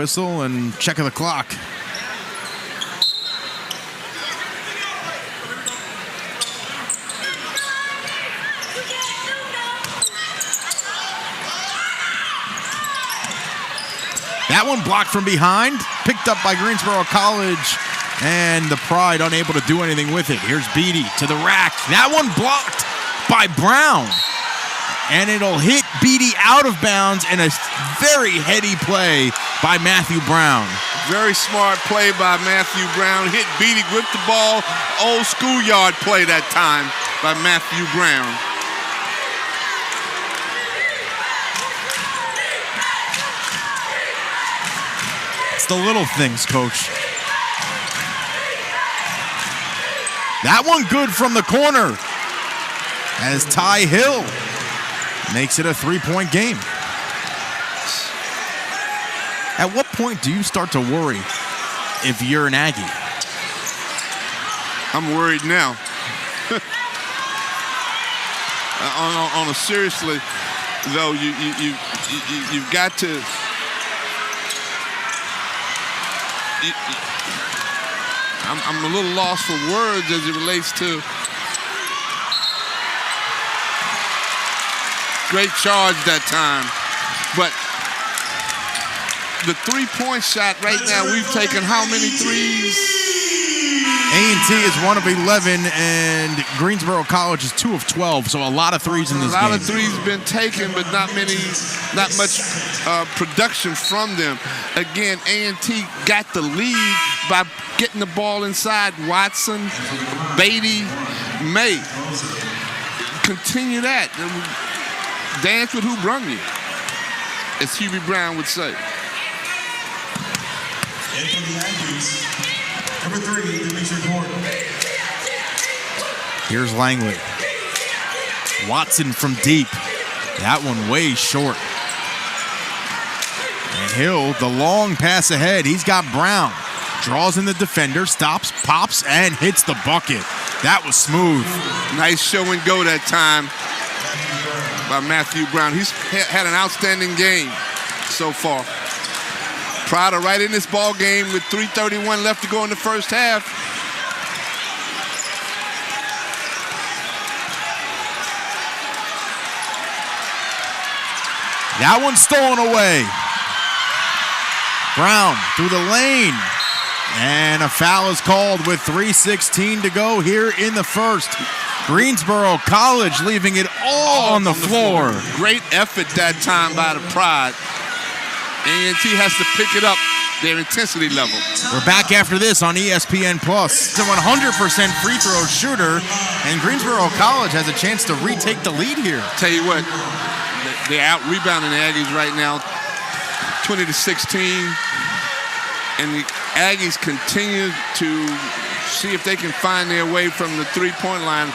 whistle and check of the clock. That one blocked from behind, picked up by Greensboro College, and the Pride unable to do anything with it. Here's Beatty to the rack. That one blocked by Brown, and it'll hit Beatty out of bounds in a very heady play by Matthew Brown. Very smart play by Matthew Brown. Hit Beatty with the ball. Old schoolyard play that time by Matthew Brown. It's the little things, Coach. That one good from the corner as Ty Hill makes it a 3-point game. At what point do you start to worry if you're an Aggie? I'm worried now. On a seriously, though, you've got to. I'm a little lost for words as it relates to great charge that time, but the three-point shot right now, we've taken how many threes? A&T is 1 of 11, and Greensboro College is 2 of 12, so a lot of threes in this game. A lot of threes been taken, but not much production from them. Again, A&T got the lead by getting the ball inside. Watson, Beatty, May. Continue that. Dance with who brung you, as Hubie Brown would say. And for the Aggies, number 3, Demetri Gordon. Here's Langley. Watson from deep. That one way short. And Hill, the long pass ahead. He's got Brown. Draws in the defender, stops, pops, and hits the bucket. That was smooth. Nice show and go that time by Matthew Brown. He's had an outstanding game so far. Pride are right in this ball game with 3:31 left to go in the first half. That one's stolen away. Brown through the lane. And a foul is called with 3:16 to go here in the first. Greensboro College leaving it all on the floor. Great effort that time by the Pride. A&T has to pick it up, their intensity level. We're back after this on ESPN+. It's a 100% free throw shooter, and Greensboro College has a chance to retake the lead here. Tell you what, they're out rebounding the Aggies right now, 20-16. And the Aggies continue to see if they can find their way from the three-point line,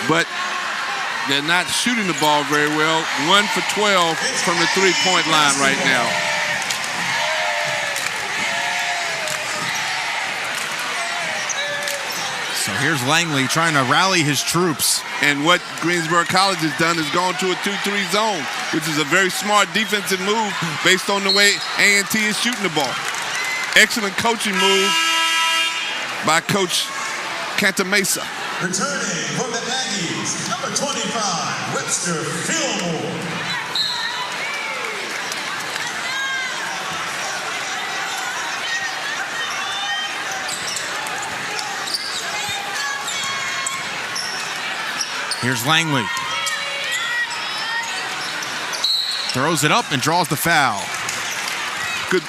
but they're not shooting the ball very well. 1 for 12 from the three-point line right now. So here's Langley trying to rally his troops. And what Greensboro College has done is gone to a 2-3 zone, which is a very smart defensive move based on the way A&T is shooting the ball. Excellent coaching move by Coach Cantamesa. Returning from the Aggies, number 25, Webster Fillmore. Here's Langley. Throws it up and draws the foul. Good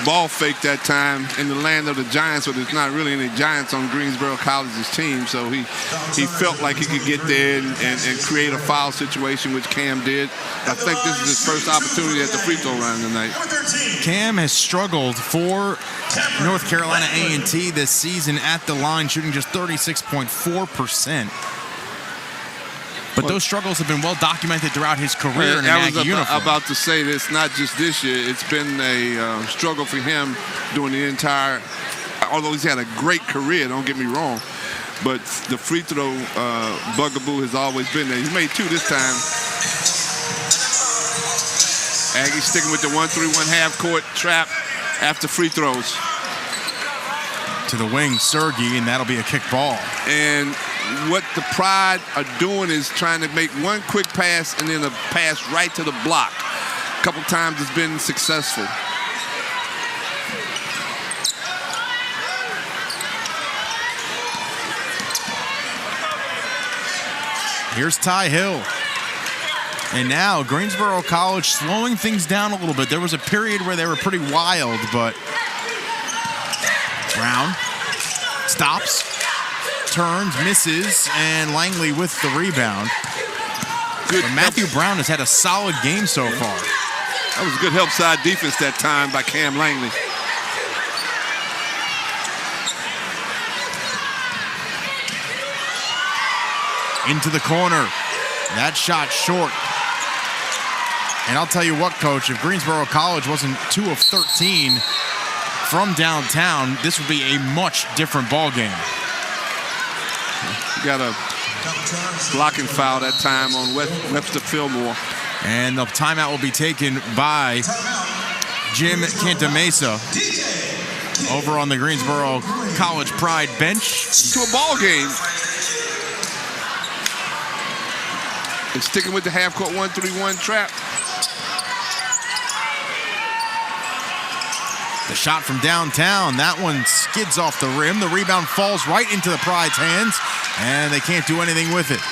ball fake that time in the land of the Giants, but there's not really any Giants on Greensboro College's team, so he felt like he could get there and create a foul situation, which Cam did. I think this is his first opportunity at the free throw line tonight. Cam has struggled for North Carolina A&T this season at the line, shooting just 36.4%. But those struggles have been well documented throughout his career in an Aggie uniform. I was about to say this, not just this year. It's been a struggle for him during the entire, although he's had a great career, don't get me wrong. But the free throw bugaboo has always been there. He's made 2 this time. Aggie sticking with the 1-3-1 half court trap. after free throws. To the wing, Sergey, and that'll be a kick ball. And what the Pride are doing is trying to make one quick pass and then a pass right to the block. A couple times it's been successful. Here's Ty Hill. And now Greensboro College slowing things down a little bit. There was a period where they were pretty wild, but Brown stops, turns, misses, and Langley with the rebound. Good. But Matthew Brown has had a solid game so far. That was a good help side defense that time by Cam Langley. Into the corner. That shot short. And I'll tell you what, Coach, if Greensboro College wasn't 2 of 13 from downtown, this would be a much different ball game. Got a blocking foul that time on Webster Fillmore. And the timeout will be taken by Jim Cantamesa over on the Greensboro College Pride bench. To a ball game. And sticking with the half-court 1-3-1 trap. The shot from downtown, that one skids off the rim. The rebound falls right into the Pride's hands, and they can't do anything with it.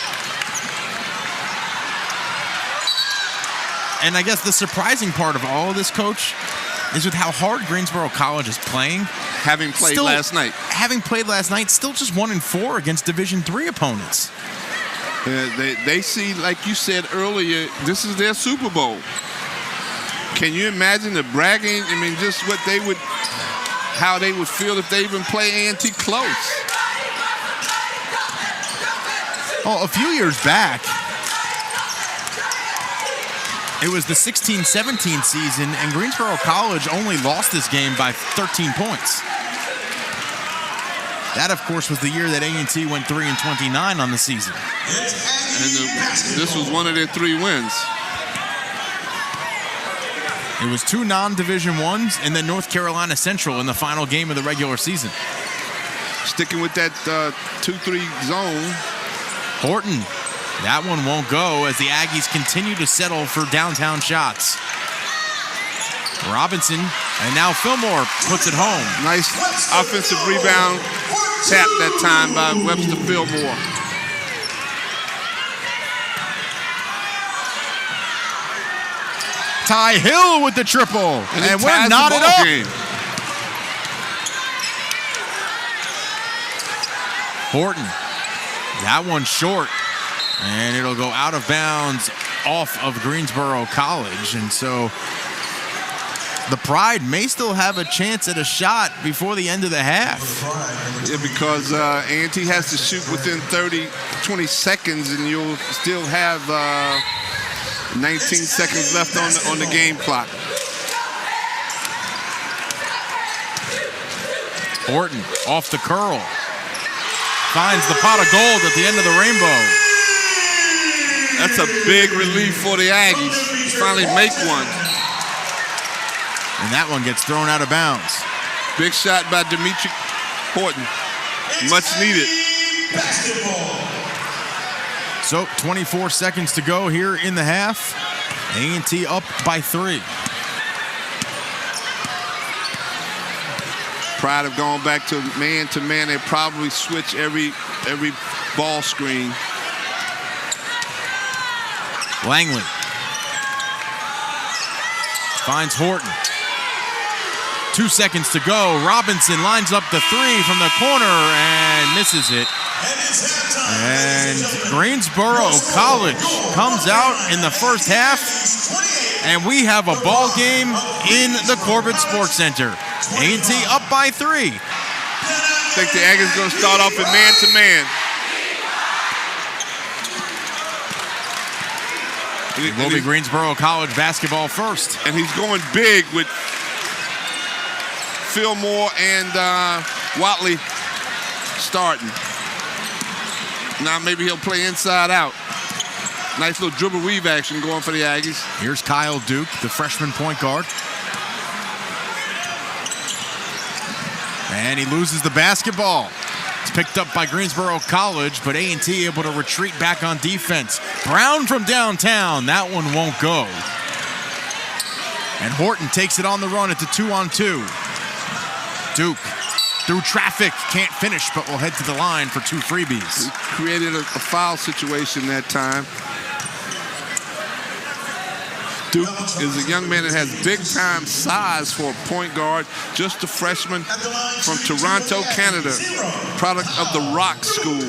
And I guess the surprising part of all of this, Coach, is with how hard Greensboro College is playing. Having played last night. Having played last night, still just 1-4 against Division III opponents. They see, like you said earlier, this is their Super Bowl. Can you imagine the bragging? I mean, just what they would, how they would feel if they even play A&T close. Oh, a few years back, it was the 16-17 season, and Greensboro College only lost this game by 13 points. That, of course, was the year that A&T went 3-29 on the season. And this was one of their 3 wins. It was 2 non-Division ones, and then North Carolina Central in the final game of the regular season. Sticking with that 2-3 zone. Horton, that one won't go as the Aggies continue to settle for downtown shots. Robinson, and now Fillmore puts it home. Nice offensive rebound tap that time by Webster Fillmore. Ty Hill with the triple, and we're knotted up. Game. Horton, that one short, and it'll go out of bounds off of Greensboro College, and so the Pride may still have a chance at a shot before the end of the half. Yeah, because A&T has to shoot within 20 seconds, and you'll still have 19 seconds left on the game clock. Horton off the curl. Finds the pot of gold at the end of the rainbow. That's a big relief for the Aggies. Finally make one. And that one gets thrown out of bounds. Big shot by Dimitri Horton. Much needed. So 24 seconds to go here in the half. A&T up by 3. Pride have gone back to man. They probably switch every ball screen. Langley finds Horton. 2 seconds to go. Robinson lines up the 3 from the corner and misses it. And Greensboro College comes out in the first half, and we have a ball game in the Corbett Sports Center. A&T up by 3. I think the Aggies going to start off in man-to-man. It will be Greensboro College basketball first. And he's going big with Fillmore and Watley starting. Now maybe he'll play inside out. Nice little dribble weave action going for the Aggies. Here's Kyle Duke, the freshman point guard. And he loses the basketball. It's picked up by Greensboro College, but A&T able to retreat back on defense. Brown from downtown. That one won't go. And Horton takes it on the run at the 2-on-2. Duke through traffic, can't finish, but will head to the line for 2 freebies. He created a foul situation that time. Duke is a young man that has big-time size for a point guard, just a freshman from Toronto, Canada, product of the Rock School.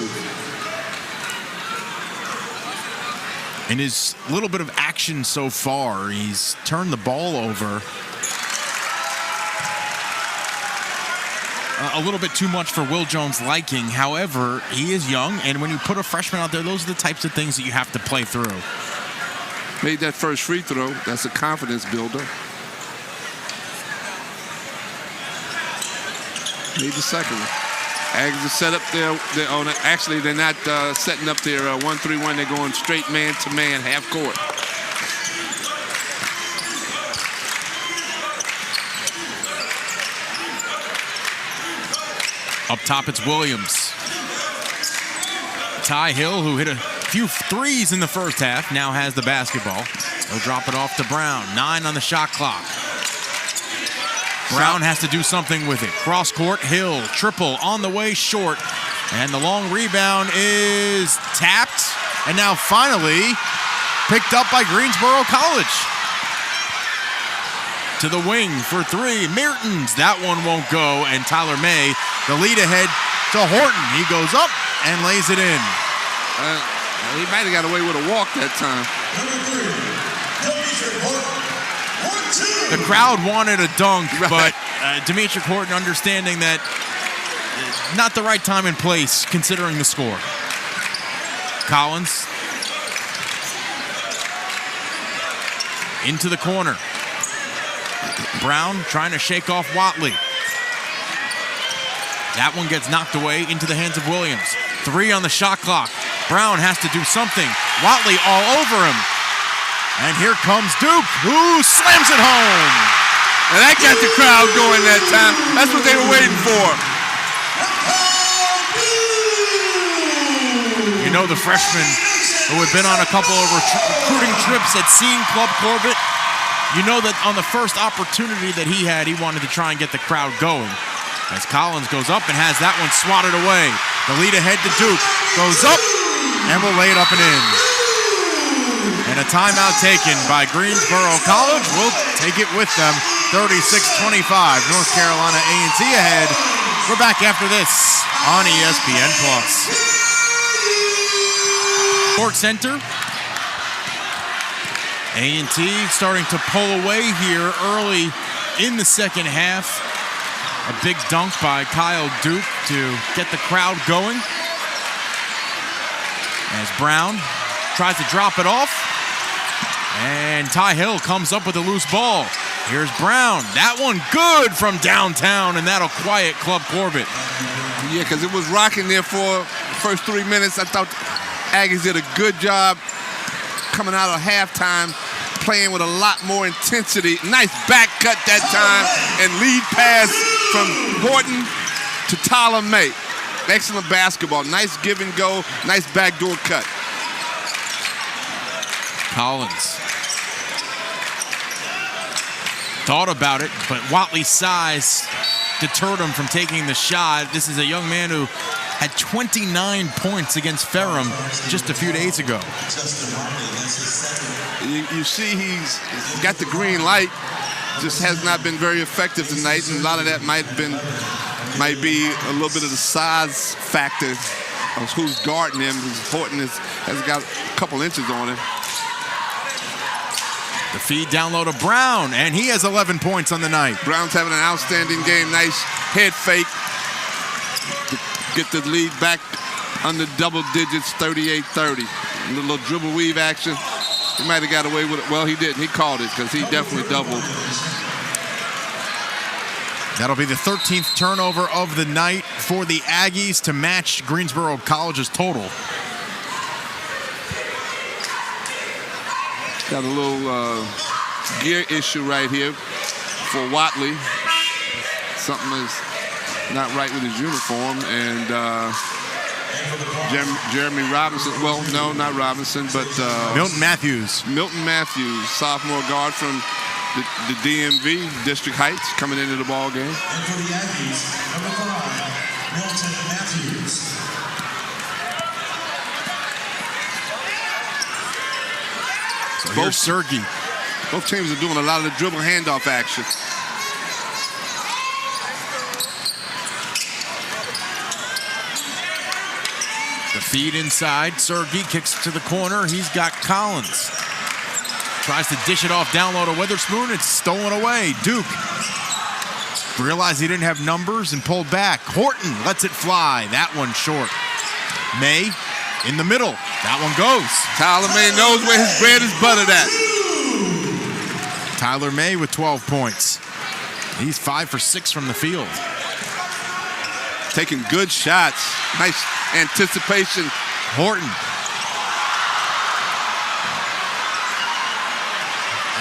In his little bit of action so far, he's turned the ball over a little bit too much for Will Jones' liking. However, he is young, and when you put a freshman out there, those are the types of things that you have to play through. Made that first free throw. That's a confidence builder. Made the second one. Aggies are set up there. Actually, they're not setting up their 1-3-1. They're going straight man-to-man, half court. Up top, it's Williams. Ty Hill, who hit a few threes in the first half, now has the basketball. He'll drop it off to Brown. 9 on the shot clock. Brown has to do something with it. Cross court, Hill, triple on the way, short. And the long rebound is tapped. And now finally picked up by Greensboro College. To the wing for 3. Mertens, that one won't go. And Tyler May, the lead ahead to Horton. He goes up and lays it in. He might have got away with a walk that time. The crowd wanted a dunk, but Demetric Horton understanding that not the right time and place considering the score. Collins into the corner. Brown trying to shake off Watley. That one gets knocked away into the hands of Williams. 3 on the shot clock. Brown has to do something. Watley all over him. And here comes Duke, who slams it home. And that got the crowd going that time. That's what they were waiting for. You know, the freshman who had been on a couple of recruiting trips had seen Club Corbett. You know that on the first opportunity that he had, he wanted to try and get the crowd going. As Collins goes up and has that one swatted away. The lead ahead to Duke. Goes up and will lay it up and in. And a timeout taken by Greensboro College. Will take it with them. 36-25. North Carolina A&T ahead. We're back after this on ESPN+. Sports Center. A&T starting to pull away here early in the second half. A big dunk by Kyle Duke to get the crowd going. As Brown tries to drop it off. And Ty Hill comes up with a loose ball. Here's Brown. That one good from downtown, and that'll quiet Club Corbett. Yeah, because it was rocking there for the first 3 minutes. I thought Aggies did a good job coming out of halftime, playing with a lot more intensity. Nice back cut that time, and lead pass from Horton to Tyler May. Excellent basketball. Nice give and go. Nice backdoor cut. Collins thought about it, but Watley's size deterred him from taking the shot. This is a young man who had 29 points against Ferrum just a few days ago. You see he's got the green light, just has not been very effective tonight, and a lot of that might be a little bit of the size factor of who's guarding him. Horton has got a couple inches on him. The feed down low to Brown, and he has 11 points on the night. Brown's having an outstanding game. Nice head fake to get the lead back under double digits, 38-30. A little dribble weave action. He might have got away with it. Well, he didn't. He called it because he definitely doubled. That'll be the 13th turnover of the night for the Aggies to match Greensboro College's total. Got a little gear issue right here for Watley. Something is not right with his uniform. And Jeremy Robinson, well, no, not Robinson, but Milton Matthews. Milton Matthews, sophomore guard from the DMV, District Heights, coming into the ball game. And for the Aggies, number 5, Milton Matthews. So here's Sergey. Both teams are doing a lot of the dribble handoff action. The feed inside. Sergey kicks to the corner. He's got Collins. Tries to dish it off down low to Witherspoon. It's stolen away. Duke realized he didn't have numbers and pulled back. Horton lets it fly. That one short. May in the middle. That one goes. Tyler May knows where his bread is buttered at. Tyler May with 12 points. He's 5 for 6 from the field. Taking good shots. Nice anticipation. Horton.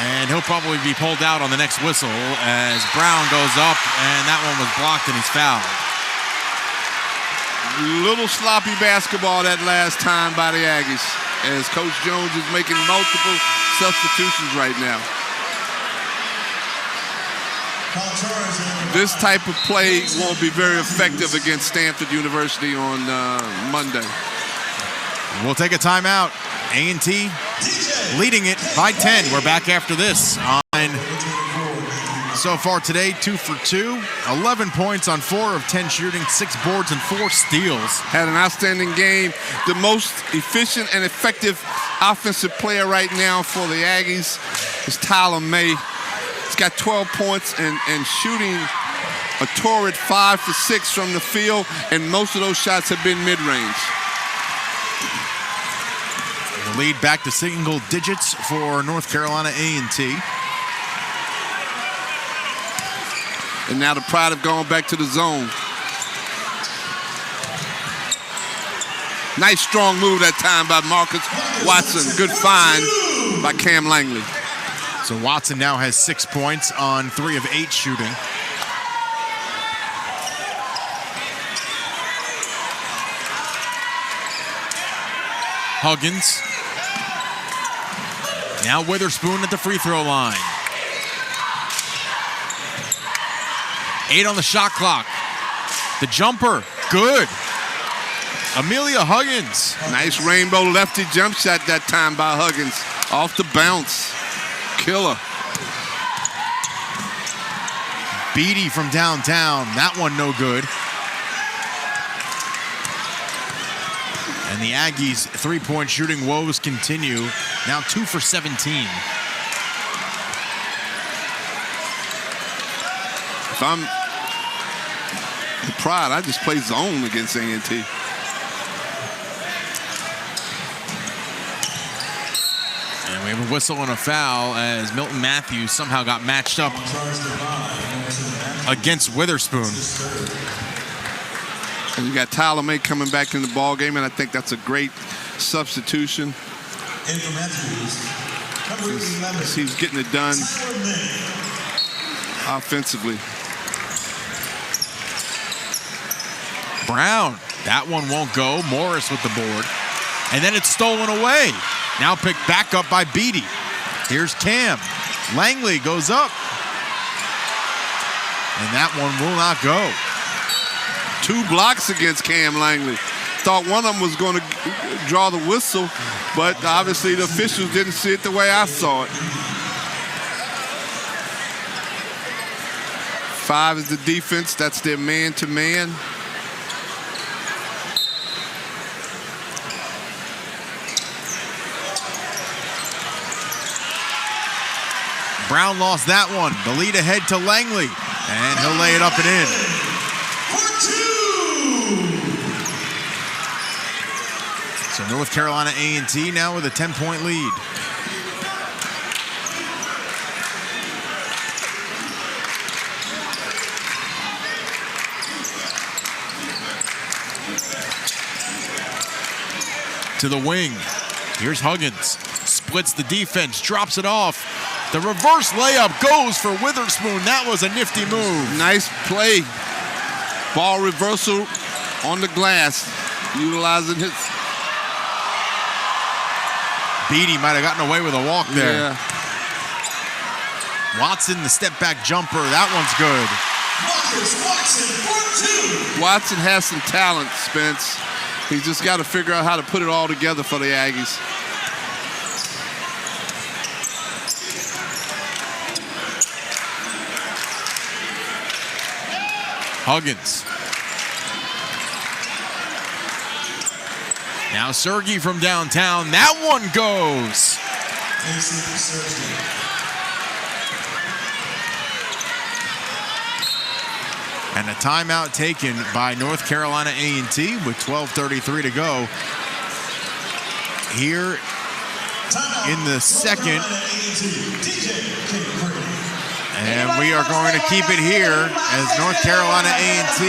And he'll probably be pulled out on the next whistle as Brown goes up, and that one was blocked and he's fouled. Little sloppy basketball that last time by the Aggies as Coach Jones is making multiple substitutions right now. This type of play won't be very effective against Stanford University on Monday. We'll take a timeout. A&T leading it by 10. We're back after this on so far today, 2 for 2, 11 points on 4 of 10 shooting, 6 boards and 4 steals. Had an outstanding game. The most efficient and effective offensive player right now for the Aggies is Tyler May. He's got 12 points and shooting a torrid 5 for 6 from the field, and most of those shots have been mid-range. The lead back to single digits for North Carolina A&T. And now the Pride have gone back to the zone. Nice strong move that time by Marcus Watson. Good find by Cam Langley. So Watson now has 6 points on 3 of 8 shooting. Huggins. Now Witherspoon at the free throw line. 8 on the shot clock. The jumper, good. Amelia Huggins. Nice rainbow lefty jump shot that time by Huggins. Off the bounce. Killer. Beatty from downtown. That one no good. And the Aggies' three-point shooting woes continue. Now 2 for 17. If I'm the Pride, I just play zone against A&T. And we have a whistle and a foul as Milton Matthews somehow got matched up against Witherspoon. And you got Tyler May coming back in the ball game, and I think that's a great substitution. He's getting it done offensively. Brown, that one won't go. Morris with the board. And then it's stolen away. Now picked back up by Beatty. Here's Cam. Langley goes up. And that one will not go. 2 blocks against Cam Langley. Thought one of them was going to draw the whistle, but obviously the officials didn't see it the way I saw it. 5 is the defense. That's their man-to-man. Brown lost that one. The lead ahead to Langley. And he'll lay it up and in. So North Carolina A&T now with a 10-point lead. To the wing. Here's Huggins. Splits the defense, drops it off. The reverse layup goes for Witherspoon. That was a nifty move. Nice play Ball reversal on the glass, utilizing his. Beatty might have gotten away with a walk there. Yeah. Watson, the step back jumper, that one's good. Watson has some talent, Spence. He's just got to figure out how to put it all together for the Aggies. Huggins. Now Sergey from downtown. That one goes. And a timeout taken by North Carolina A&T with 12:33 to go. Here in the second. And we are going to keep it here as North Carolina A&T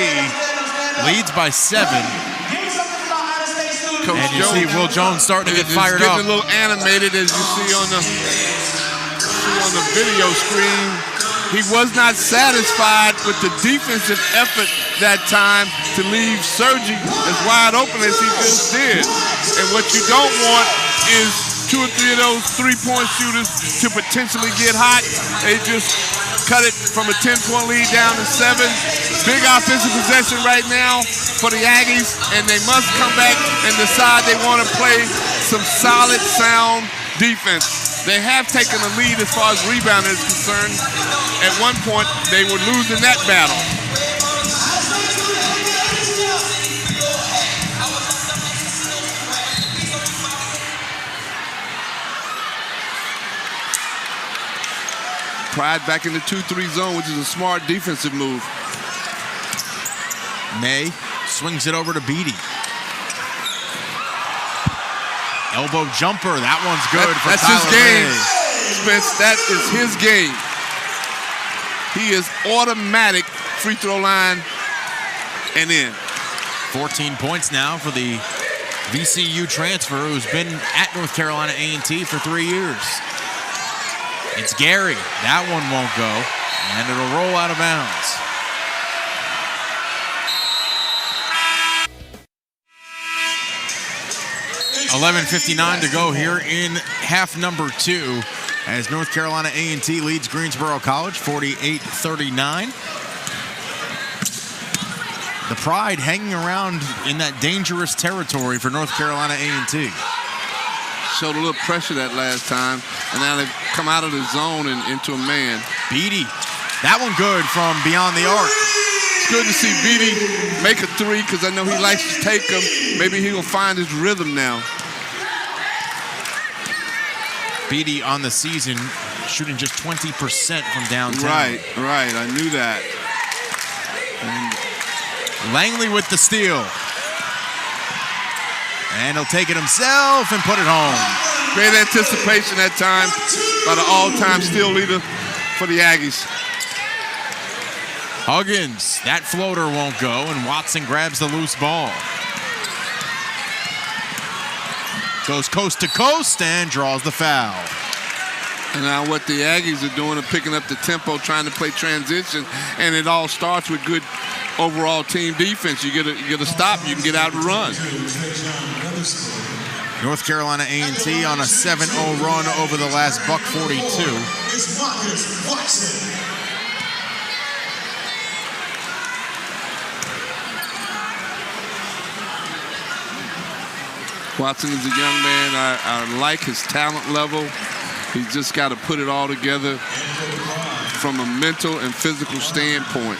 leads by 7. Coach and you see Will Jones starting to get fired up. Getting a little animated, as you see on the video screen. He was not satisfied with the defensive effort that time to leave Sergi as wide open as he just did. And what you don't want is 2 or 3 of those three-point shooters to potentially get hot. They just cut it from a 10-point lead down to 7. Big offensive possession right now for the Aggies, and they must come back and decide they want to play some solid, sound defense. They have taken a lead as far as rebounding is concerned. At one point, they were losing that battle. Pride back in the 2-3 zone, which is a smart defensive move. May swings it over to Beatty. Elbow jumper, that one's good for that's Tyler his game. May. Spence, that is his game. He is automatic free throw line and in. 14 points now for the VCU transfer who's been at North Carolina A&T for 3 years. It's Gary. That one won't go, and it'll roll out of bounds. .11:59 to go here in half number 2 as North Carolina A&T leads Greensboro College 48-39. The Pride hanging around in that dangerous territory for North Carolina A&T. Showed a little pressure that last time, and now they've come out of the zone and into a man. Beatty, that one good from beyond the arc. It's good to see Beatty make a 3 because I know he likes to take them. Maybe he'll find his rhythm now. Beatty on the season shooting just 20% from downtown. Right, I knew that. And Langley with the steal. And he'll take it himself and put it home. Great anticipation that time by the all-time steal leader for the Aggies. Huggins, that floater won't go, and Watson grabs the loose ball. Goes coast to coast and draws the foul. And now what the Aggies are doing are picking up the tempo, trying to play transition, and it all starts with good overall team defense. You get a stop, you can get out and run. North Carolina A&T on a 7-0 run over the last $142. Watson is a young man. I like his talent level. He's just got to put it all together from a mental and physical standpoint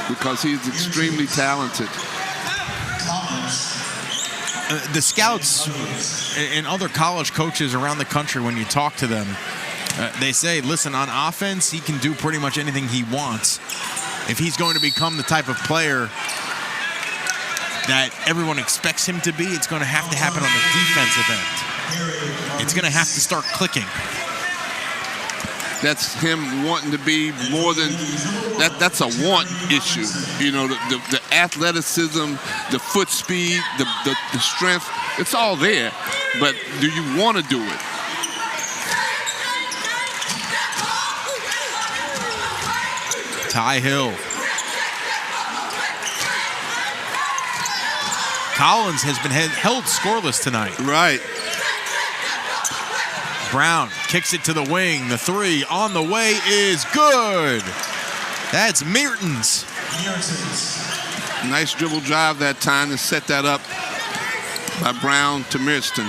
because he's extremely talented. The scouts and other college coaches around the country, when you talk to them, they say, listen, on offense, he can do pretty much anything he wants. If he's going to become the type of player that everyone expects him to be, it's going to have to happen on the defensive end. It's going to have to start clicking. That's him wanting to be more than that. That's a want issue. You know, the athleticism, the foot speed, the strength. It's all there, but do you want to do it? Ty Hill. Collins has been held scoreless tonight. Right. Brown kicks it to the wing. The three on the way is good. That's Mertens. Nice dribble drive that time to set that up by Brown to Mirston.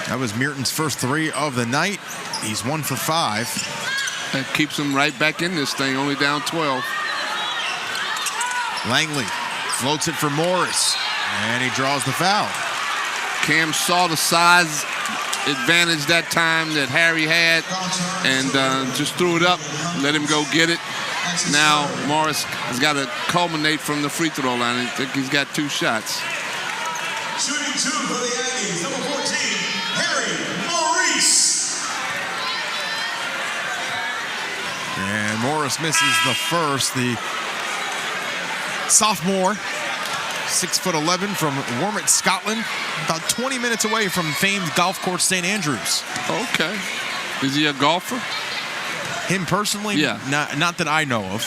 That was Mertens' first three of the night. He's 1 for 5. That keeps him right back in this thing, only down 12. Langley floats it for Morris, and he draws the foul. Cam saw the size advantage that time that Harry had and just threw it up, let him go get it. Now Morris has got to culminate from the free throw line. I think he's got 2 shots. Shooting 2 for the Aggies, number 14, Harry Maurice. And Morris misses the first. The sophomore, 6'11" from Wormit, Scotland, about 20 minutes away from famed golf course St. Andrews. Okay. Is he a golfer? Him personally? Yeah. Not that I know of.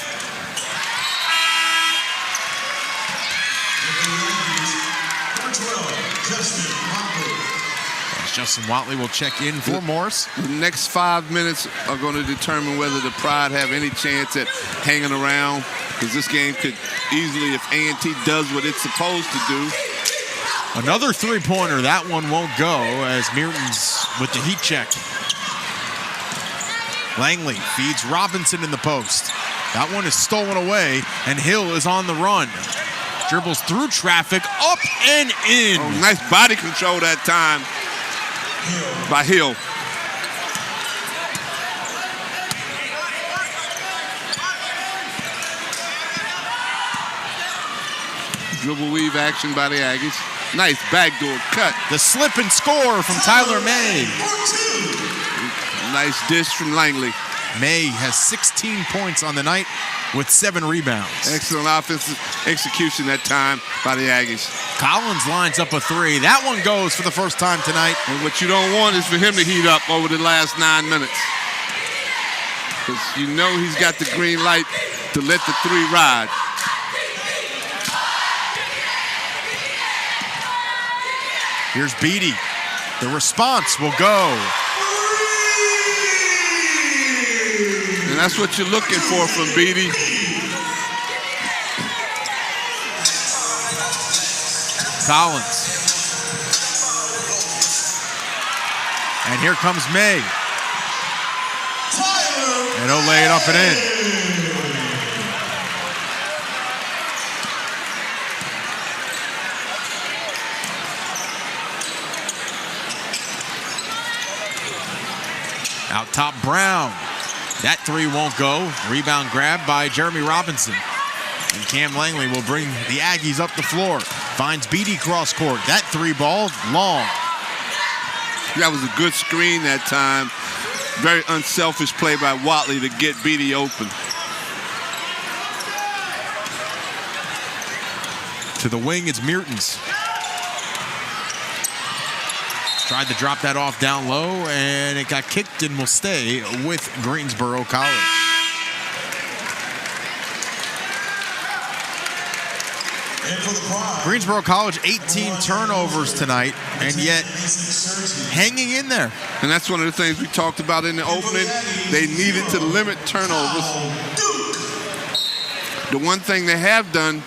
Number 12, Justin Motley. As Justin Watley will check in for Morris. The next 5 minutes are going to determine whether the Pride have any chance at hanging around, because this game could easily, if A&T does what it's supposed to do. Another three-pointer. That one won't go as Mertens with the heat check. Langley feeds Robinson in the post. That one is stolen away, and Hill is on the run. Dribbles through traffic, up and in. Oh, nice body control that time by Hill. Dribble weave action by the Aggies. Nice backdoor cut. The slip and score from Tyler May. Nice dish from Langley. May has 16 points on the night with 7 rebounds. Excellent offensive execution that time by the Aggies. Collins lines up a 3. That one goes for the first time tonight. And what you don't want is for him to heat up over the last 9 minutes. Because you know he's got the green light to let the 3 ride. Here's Beatty. The response will go. And that's what you're looking for from Beatty. Collins. And here comes May. And he'll lay it up and in. Out top, Brown. That 3 won't go. Rebound grab by Jeremy Robinson. And Cam Langley will bring the Aggies up the floor. Finds Beatty cross court. That 3 ball, long. That was a good screen that time. Very unselfish play by Watley to get Beatty open. To the wing, it's Mertens. Tried to drop that off down low, and it got kicked and will stay with Greensboro College. And for the Pride, Greensboro College, 18 turnovers tonight, and yet hanging in there. And that's one of the things we talked about in the opening. They needed to limit turnovers. The one thing they have done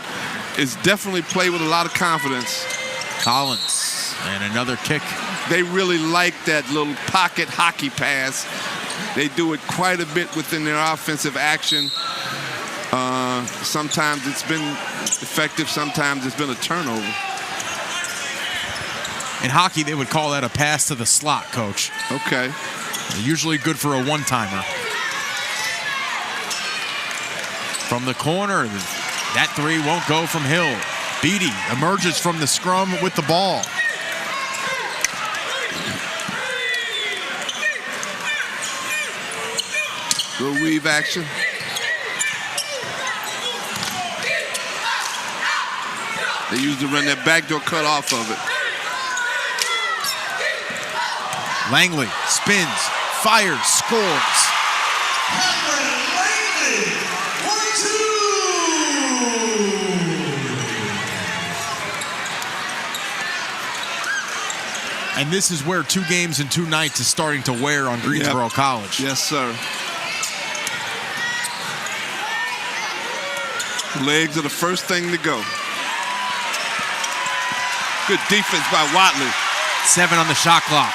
is definitely play with a lot of confidence. Collins, and another kick. They really like that little pocket hockey pass. They do it quite a bit within their offensive action. Sometimes it's been effective, sometimes it's been a turnover. In hockey, they would call that a pass to the slot, Coach. Okay. Usually good for a one-timer. From the corner, that 3 won't go from Hill. Beatty emerges from the scrum with the ball. Little weave action. They used to run that backdoor cut off of it. Langley spins, fires, scores. And this is where 2 games in 2 nights is starting to wear on Greensboro College. Yes, sir. Legs are the first thing to go. Good defense by Watley. 7 on the shot clock.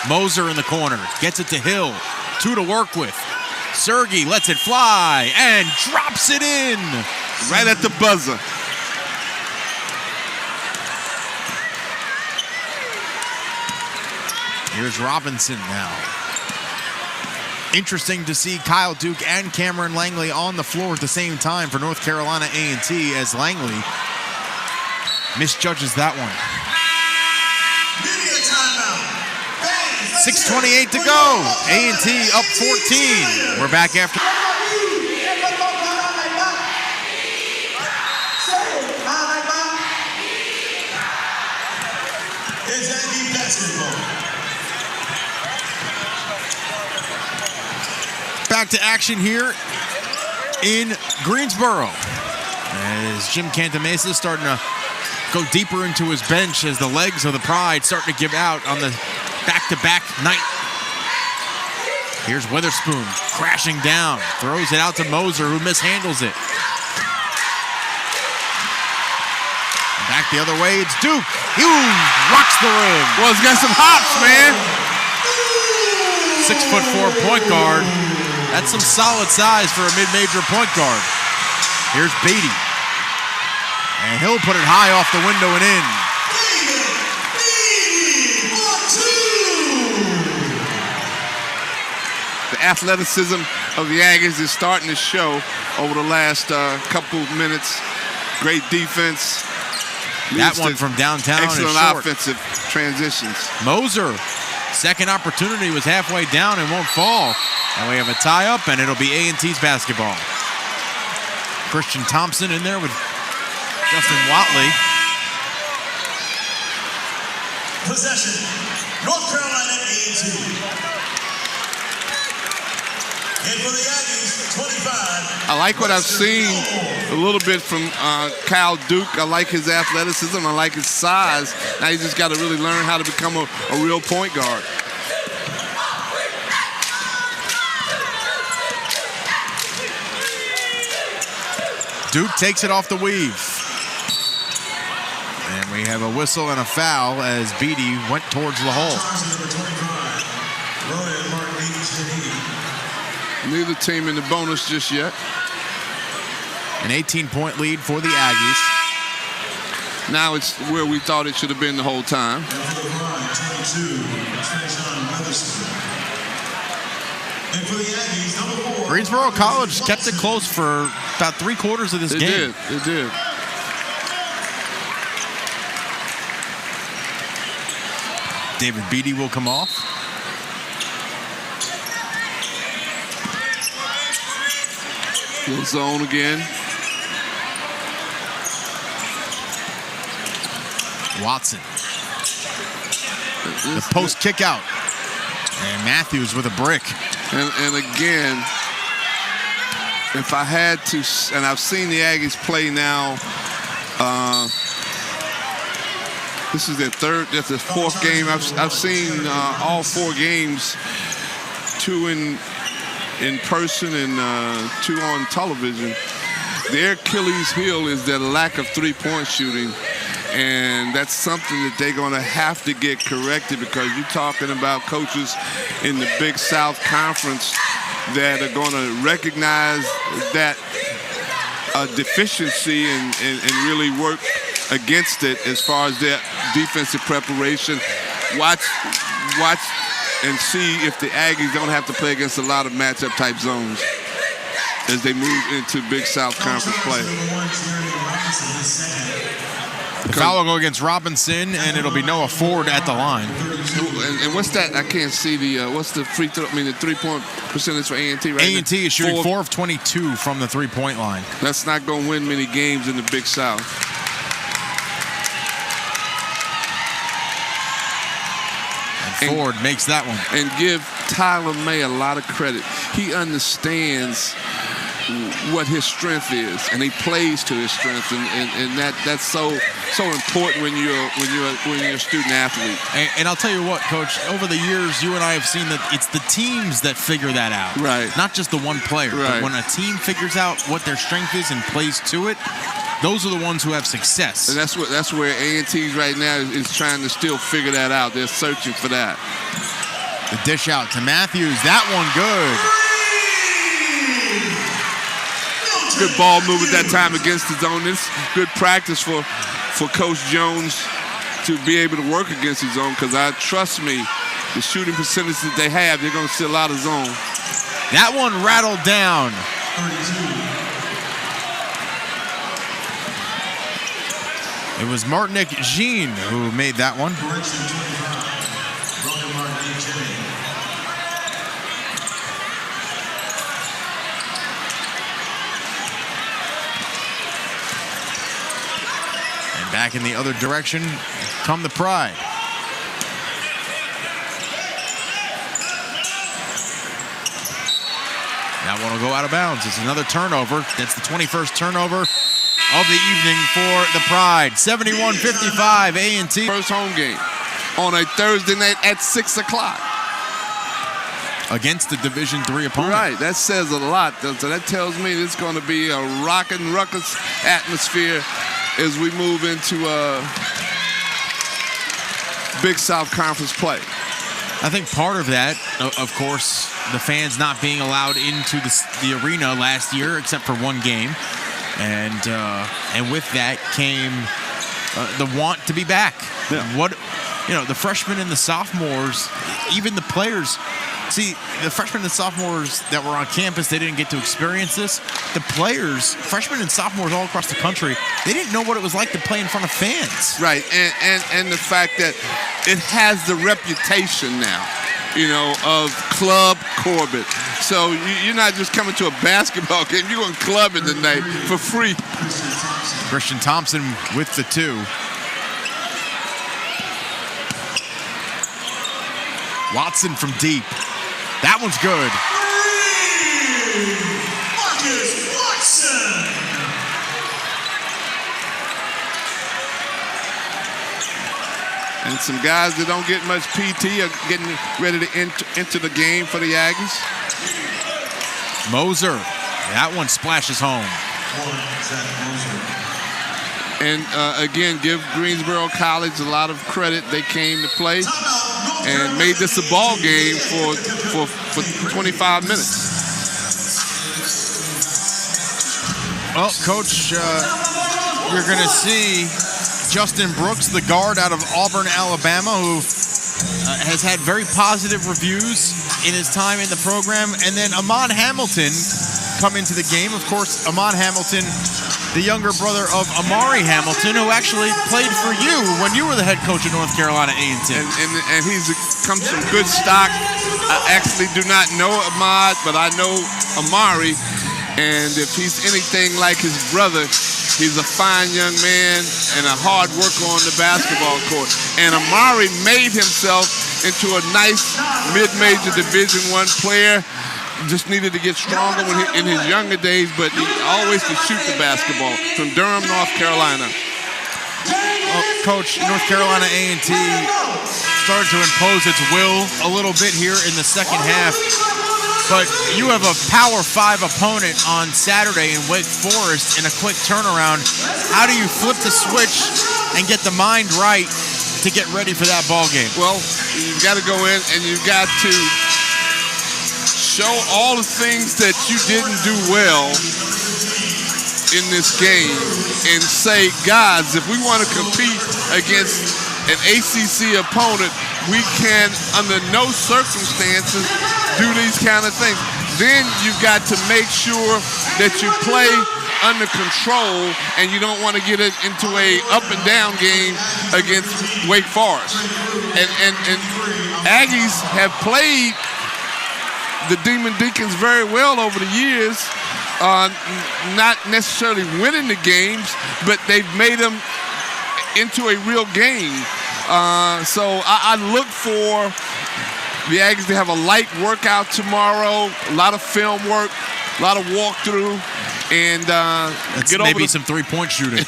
Moser in the corner. Gets it to Hill. 2 to work with. Sergey lets it fly and drops it in. Right at the buzzer. Here's Robinson now. Interesting to see Kyle Duke and Cameron Langley on the floor at the same time for North Carolina A&T as Langley misjudges that one. 6:28 to go. A&T up 14. We're back after. Back to action here in Greensboro as Jim Cantamesa is starting to go deeper into his bench as the legs of the Pride starting to give out on the back-to-back night. Here's Witherspoon crashing down, throws it out to Moser, who mishandles it. Back the other way, it's Duke. He rocks the rim. Well, he's got some hops, man. 6'4" point guard. That's some solid size for a mid-major point guard. Here's Beatty. And he'll put it high off the window and in. The athleticism of the Aggies is starting to show over the last couple minutes. Great defense. That one from downtown is excellent short. offensive transitions. Moser, second opportunity, was halfway down and won't fall. And we have a tie-up, and it'll be A&T's basketball. Christian Thompson in there with Justin Watley. Possession, North Carolina A&T. And for the Aggies, 25. I like what I've seen a little bit from Kyle Duke. I like his athleticism. I like his size. Now he's just got to really learn how to become a real point guard. Duke takes it off the weave. And we have a whistle and a foul as Beatty went towards the hole. Neither team in the bonus just yet. An 18-point lead for the Aggies. Now it's where we thought it should have been the whole time. And for the Pride, 22, and for the Aggies, number 4. Greensboro College kept it close for about 3/4 of this game. It did. David Beatty will come off. Little zone again. Watson. The post kick out. And Matthews with a brick. And again, if I had to, and I've seen the Aggies play now, this is their fourth game. I've seen all 4 games, 2 in person and 2 on television. Their Achilles heel is their lack of three-point shooting. And that's something that they're going to have to get corrected, because you're talking about coaches in the Big South Conference that are going to recognize that deficiency and really work against it as far as their defensive preparation. Watch and see if the Aggies don't have to play against a lot of matchup type zones as they move into Big South Conference play. The foul will go against Robinson, and it'll be Noah Ford at the line. And what's that? I can't see what's the free throw? I mean, the 3-point percentage for A&T right now? A&T is shooting 4 of 22 from the 3-point line. That's not going to win many games in the Big South. And Ford makes that one. And give Tyler May a lot of credit. He understands what his strength is, and he plays to his strength, and that's so important when you're a student athlete. And I'll tell you what, Coach, over the years, you and I have seen that it's the teams that figure that out. Right. Not just the one player. Right. But when a team figures out what their strength is and plays to it, those are the ones who have success. And that's where A&T's right now is trying to still figure that out. They're searching for that. The dish out to Matthews. That one good. Good ball movement that time against his own. It's good practice for Coach Jones to be able to work against his own, because trust me, the shooting percentage that they have, they're going to see a lot of zone. That one rattled down. It was Martinic Jean who made that one. And back in the other direction come the Pride. That one will go out of bounds. It's another turnover. That's the 21st turnover of the evening for the Pride. 71-55 A&T. First home game on a Thursday night at 6 o'clock. Against the Division III opponent. Right, that says a lot. So that tells me it's going to be a rockin' ruckus atmosphere as we move into Big South Conference play. I think part of that, of course, the fans not being allowed into the arena last year except for one game. And with that came the want to be back. Yeah. The freshmen and the sophomores, even the players. See, the freshmen and sophomores that were on campus, they didn't get to experience this. The players, freshmen and sophomores all across the country, they didn't know what it was like to play in front of fans. Right, and the fact that it has the reputation now, of Club Corbett. So you're not just coming to a basketball game, you're going clubbing tonight for free. Christian Thompson with the two. Watson from deep. That one's good. Marcus Watson. And some guys that don't get much PT are getting ready to enter the game for the Aggies. Moser. That one splashes home. And again, give Greensboro College a lot of credit. They came to play and made this a ball game for 25 minutes. Well, Coach, you're going to see Justin Brooks, the guard out of Auburn, Alabama, who has had very positive reviews in his time in the program. And then Amon Hamilton come into the game. Of course, Amon Hamilton, the younger brother of Amari Hamilton, who actually played for you when you were the head coach of North Carolina A&T. And he's comes from good stock. I actually do not know Ahmad, but I know Amari. And if he's anything like his brother, he's a fine young man and a hard worker on the basketball court. And Amari made himself into a nice mid-major Division I player. Just needed to get stronger in his younger days, but he always could shoot the basketball from Durham, North Carolina. Well, Coach, North Carolina A&T started to impose its will a little bit here in the second half. But you have a Power 5 opponent on Saturday in Wake Forest in a quick turnaround. How do you flip the switch and get the mind right to get ready for that ball game? Well, you've got to go in and you've got to show all the things that you didn't do well in this game and say, guys, if we want to compete against an ACC opponent, we can, under no circumstances, do these kind of things. Then you've got to make sure that you play under control and you don't want to get it into a up and down game against Wake Forest. And Aggies have played the Demon Deacons very well over the years, not necessarily winning the games, but they've made them into a real game. So I look for the Aggies to have a light workout tomorrow, a lot of film work, A lot of walkthrough and That's get over maybe some three-point shooting.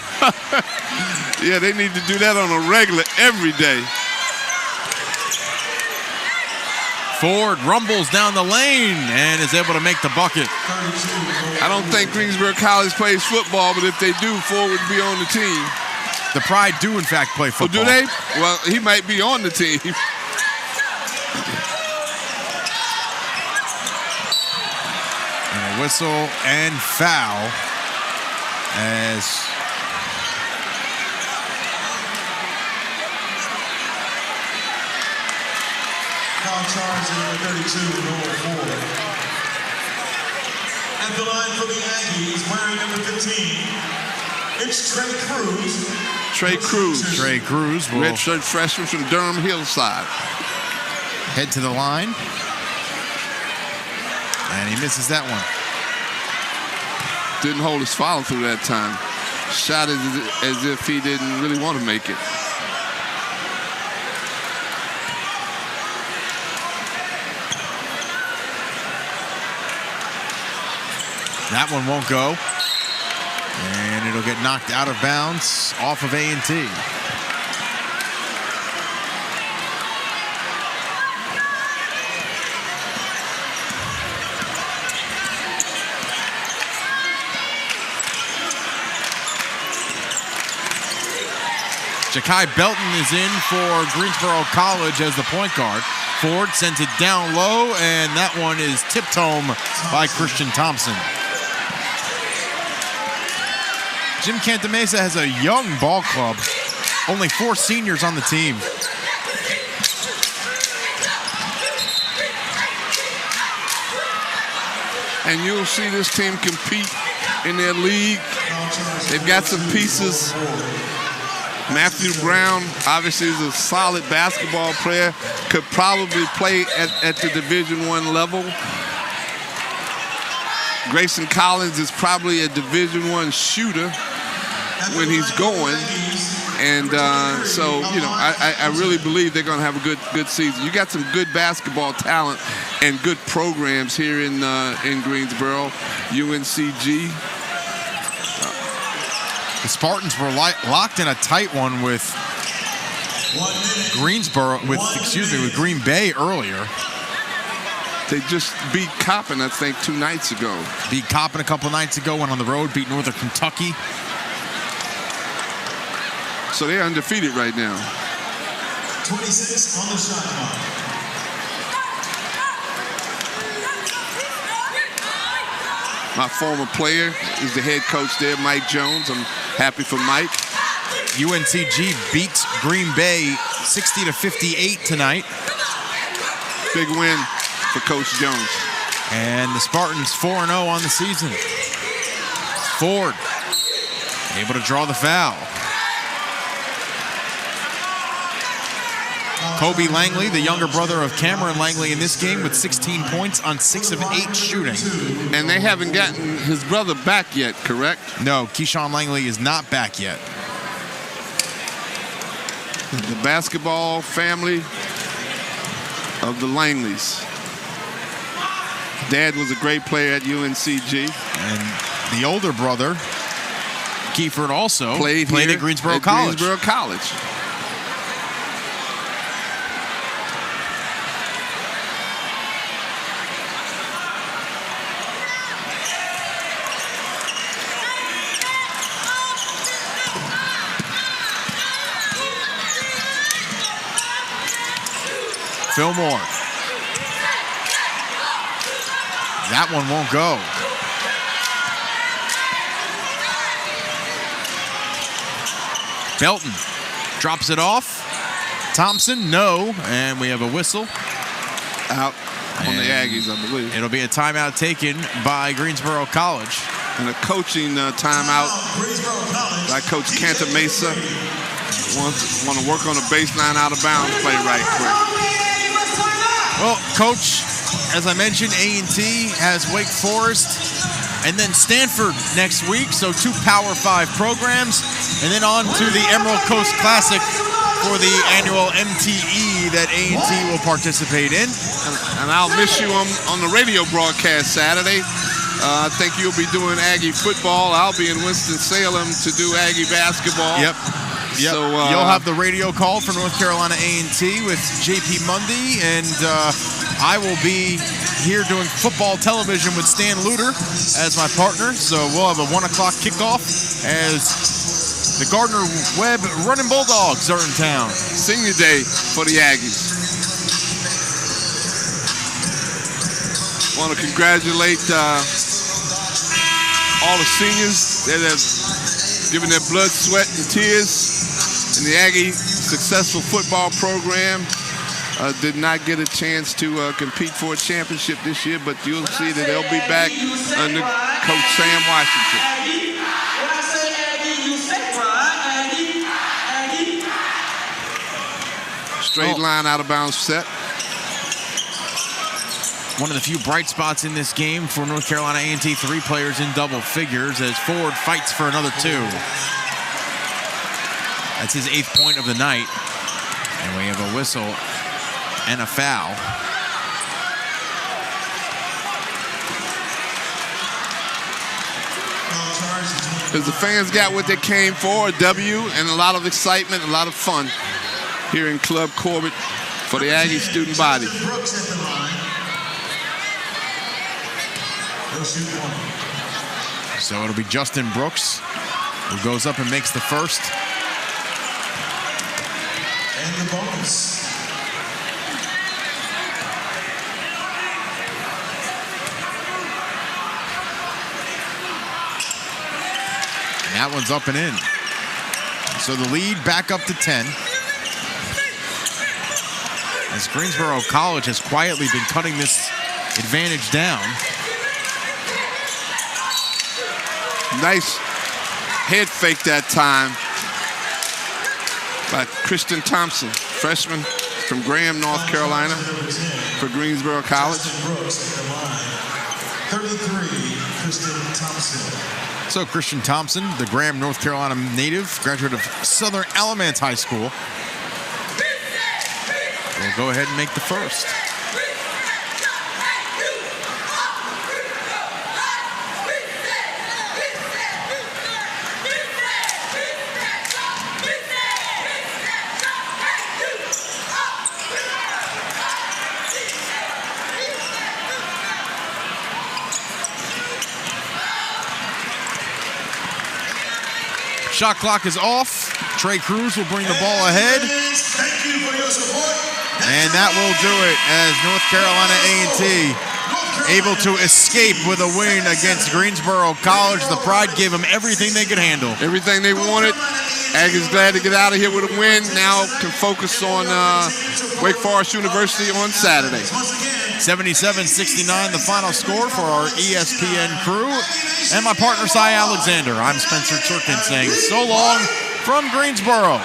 Yeah, they need to do that on a regular every day. Ford rumbles down the lane and is able to make the bucket. I don't think Greensboro College plays football, but if they do, Ford would be on the team. The Pride do, in fact, play Oh, football. do they? Well, he might be on the team. And a whistle and foul as Foul charge number 32, number 4. At the line for the Aggies, wearing number 15, it's Trey Cruz. Trey Cruz. Trey Cruz will Redshirt freshman from Durham Hillside. head to the line. And he misses that one. Didn't hold his follow through that time. Shot it as if he didn't really want to make it. That one won't go. And it'll get knocked out of bounds off of A&T. Ja'Kai Belton is in for Greensboro College as the point guard. Ford sends it down low, and that one is tipped home by Christian Thompson. Jim Cantamesa has a young ball club. Only 4 seniors on the team. And you'll see this team compete in their league. They've got some pieces. Matthew Brown obviously is a solid basketball player. Could probably play at the Division I level. Grayson Collins is probably a Division I shooter when he's going. And so, you know, I really believe they're going to have a good season. You got some good basketball talent and good programs here in Greensboro, UNCG. The Spartans were locked in a tight one with Greensboro, with Green Bay earlier. They just beat Coppin, I think, 2 nights ago. Beat Coppin a couple nights ago, went on the road, beat Northern Kentucky. So they're undefeated right now. 26 on the shot clock. My former player is the head coach there, Mike Jones. I'm happy for Mike. UNCG beats Green Bay 60-58 tonight. Big win for Coach Jones. And the Spartans 4-0 on the season. Ford able to draw the foul. Kobe Langley, the younger brother of Cameron Langley in this game, with 16 points on 6 of 8 shooting. And they haven't gotten his brother back yet, correct? No, Keyshawn Langley is not back yet. The basketball family of the Langleys. Dad was a great player at UNCG. And the older brother, Kiefer, also played at Greensboro College. Greensboro College. Fillmore. That one won't go. Belton drops it off. Thompson, no. And we have a whistle. Out on the Aggies, I believe. It'll be a timeout taken by Greensboro College. And a coaching timeout by Coach Cantamesa. Want to work on a baseline out of bounds play right quick. Well, Coach, as I mentioned, A&T has Wake Forest and then Stanford next week. So 2 Power 5 programs. And then on to the Emerald Coast Classic for the annual MTE that A&T will participate in. And I'll miss you on the radio broadcast Saturday. I think you'll be doing Aggie football. I'll be in Winston-Salem to do Aggie basketball. Yep. So, you'll have the radio call for North Carolina A&T with JP Mundy, and I will be here doing football television with Stan Luter as my partner. So we'll have a 1 o'clock kickoff as the Gardner-Webb Running Bulldogs are in town. Senior day for the Aggies. Want to congratulate all the seniors that have given their blood, sweat, and tears in the Aggie successful football program. Did not get a chance to compete for a championship this year, but you'll see that they'll be back under Coach Sam Washington. When I say Aggie, you say Aggie. Straight line out of bounds set. One of the few bright spots in this game for North Carolina A&T, 3 players in double figures as Ford fights for another 2. That's his 8th point of the night. And we have a whistle and a foul. Because the fans got what they came for, a W and a lot of excitement, a lot of fun here in Club Corbett for the Aggie student body. So it'll be Justin Brooks who goes up and makes the first. And the bonus. And that one's up and in. So the lead back up to 10. As Greensboro College has quietly been cutting this advantage down. Nice head fake that time by Christian Thompson, freshman from Graham, North Carolina, for Greensboro College. 33, Christian Thompson. So Christian Thompson, the Graham, North Carolina native, graduate of Southern Alamance High School, will go ahead and make the first. Shot clock is off. Trey Cruz will bring the ball ahead. Thank you for your support. And that will do it as North Carolina A&T able to escape with a win against Greensboro College. The Pride gave them everything they could handle. Everything they wanted. Aggies glad to get out of here with a win. Now can focus on Wake Forest University on Saturday. 77-69 the final score for our ESPN crew. And my partner, Cy Alexander. I'm Spencer Turkin saying so long from Greensboro.